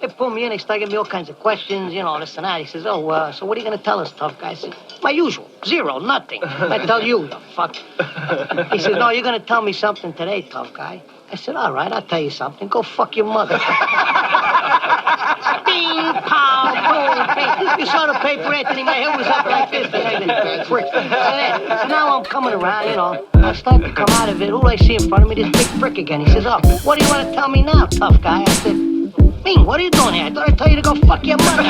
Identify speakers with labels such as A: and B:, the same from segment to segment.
A: They pull me in, they start giving me all kinds of questions, you know, this and that. He says, so what are you going to tell us, tough guy? I said, my usual, zero, nothing. I tell you, you fuck. He says, no, you're going to tell me something today, tough guy. I said, all right, I'll tell you something. Go fuck your mother. Bing, pow, boom, bing. You saw the paper, Anthony. My head was up like this. Frick. So now I'm coming around, you know. I start to come out of it. Who do I see in front of me? This big frick again. He says, what do you want to tell me now, tough guy? I said, Bing, what are you doing here? I thought I'd tell you to go fuck your mother.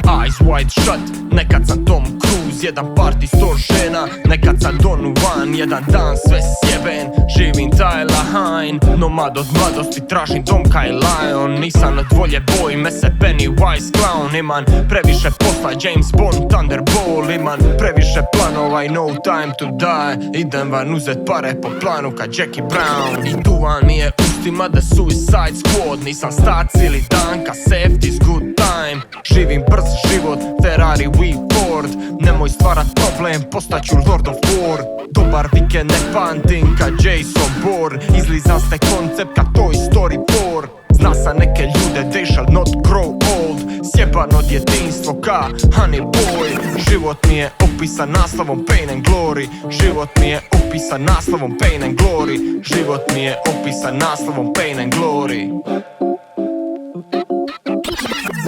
B: Eyes wide shut, nekad sam Tom Cruise, jedan party 100 žena, nekad sam Don Juan, jedan dan sve sjeben, živim taj Lahain, nomad od mladosti, tražim dom kaj Lion, nisam od volje, bojim me se Pennywise clown, imam previše posla, James Bond, Thunderball, imam previše planova i no time to die, idem van uzet pare po planu ka Jackie Brown, i duvan mi je ustima da Suicide Squad, nisam sta cijeli dan ka Safety's good time, živim brz život, Ferrari we Ford, nemoj stvarat problem, postaću Lord of War, dobar vikend ne pamtim ka Jason Bourne, izlizan ste koncept ka Toy Story 4, zna sam neke ljude, they shall not grow old, sjeban od jedinstvo ka Honey Boy, život mi je opisan naslovom Pain and Glory, život mi je opisan naslovom Pain and Glory, život mi je opisan naslovom Pain and Glory.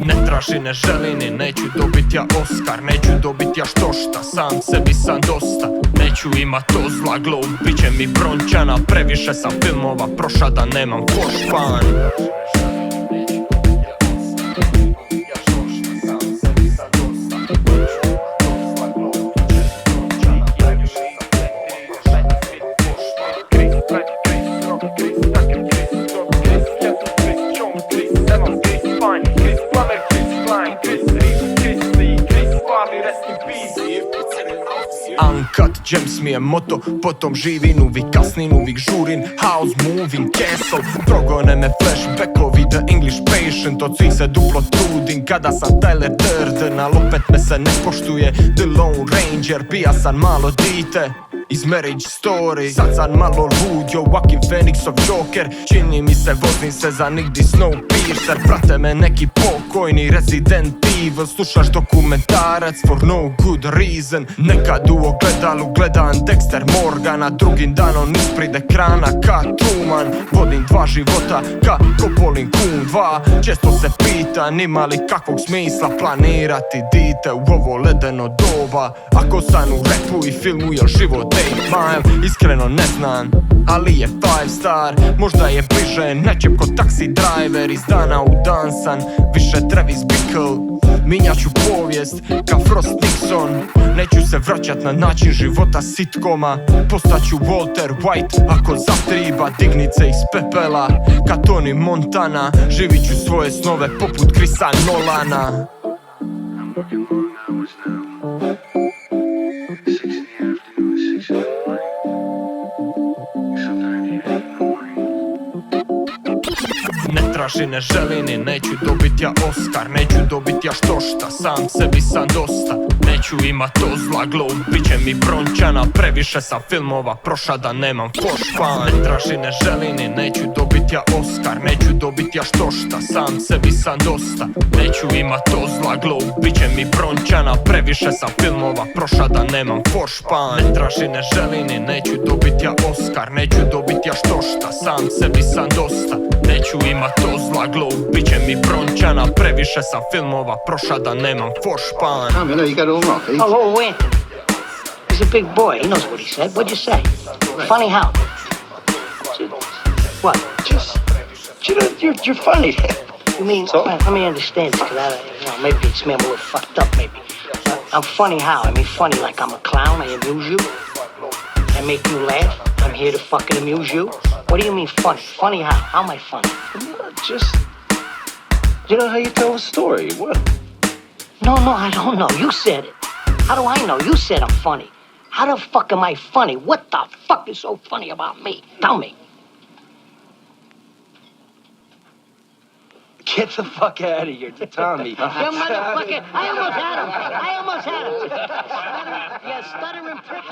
B: Ne traži, ne želi ni neću dobit ja Oscar, neću dobit ja štošta, sam sebi sam dosta, neću imat to zla globe, bit će mi brončana, previše sam filmova proša da nemam pošpan. Uncut Gems mi je moto, potom živim, uvijek kasnim, uvijek žurin, house moving castle, progone me flashbackovi, the English patient, od svih se duplo trudim, kada sam Tyler Durden, al opet me se ne poštuje, the Lone Ranger, bija sam malo dite iz Marriage Story, sad sam malo lud, yo Joaquin Phoenixov Joker, čini mi se vozim se za nigdi Snowpiercer, prate me neki pokojni Resident Evil, slušaš dokumentarac for no good reason, nekad u ogledalu gledam Dexter Morgana, drugim danom ispred ekrana ka Truman, vodim dva života ka Copolin Kun 2, često se pitan ima li kakvog smisla planirati dite u ovo ledeno doba, ako sam u repu i filmu jel život 8 Mile, iskreno ne znam, ali je 5 star, možda je bliže nečem ko taxi driver, iz dana u dan sam više Travis Bickle, minjaću povijest ka Frost Nixon, neću se vraćat na način života sitkoma, postaću Walter White ako zatriba, dignit se iz pepela ka Tony Montana, živit ću svoje snove poput Chrisa Nolana. Ne traži, ne želi ni neću dobit ja Oscar, neću dobit ja štošta, sam sebi sam dosta, neću imat to zla globe, bit će mi brončana, previše sam filmova proša da nemam pošpan. Ne traži, ne želi ni neću dobit ja Oscar, neću dobit ja štošta, sam sebi sam dosta, neću imat to zla globe, bit će mi brončana, previše sam filmova proša da nemam pošpan. Ne traži, ne želi ni neću dobit ja Oscar, neću dobit ja štošta, sam sebi sam dosta, neću imat to zla globe, bit će mi brončana, previše sam filmova proša da nemam pošpan.
C: Tom, you know you got it all wrong, eh?
A: Oh, Anthony. He's a big boy. He knows what he said. What'd you say? Funny how? What?
C: Just, you're funny.
A: You mean,
C: So?
A: let me understand this, because maybe it's me, I'm a little fucked up, maybe. I'm funny how? I mean, funny like I'm a clown, I amuse you. I make you laugh. I'm here to fucking amuse you. What do you mean funny? Funny how? How am I funny?
C: Just, you know how you tell a story. What?
A: No, I don't know. You said it. How do I know? You said I'm funny. How the fuck am I funny? What the fuck is so funny about me? Tell me.
C: Get the fuck out of here, Tommy.
A: You motherfucker. I almost had him. You stuttering prick.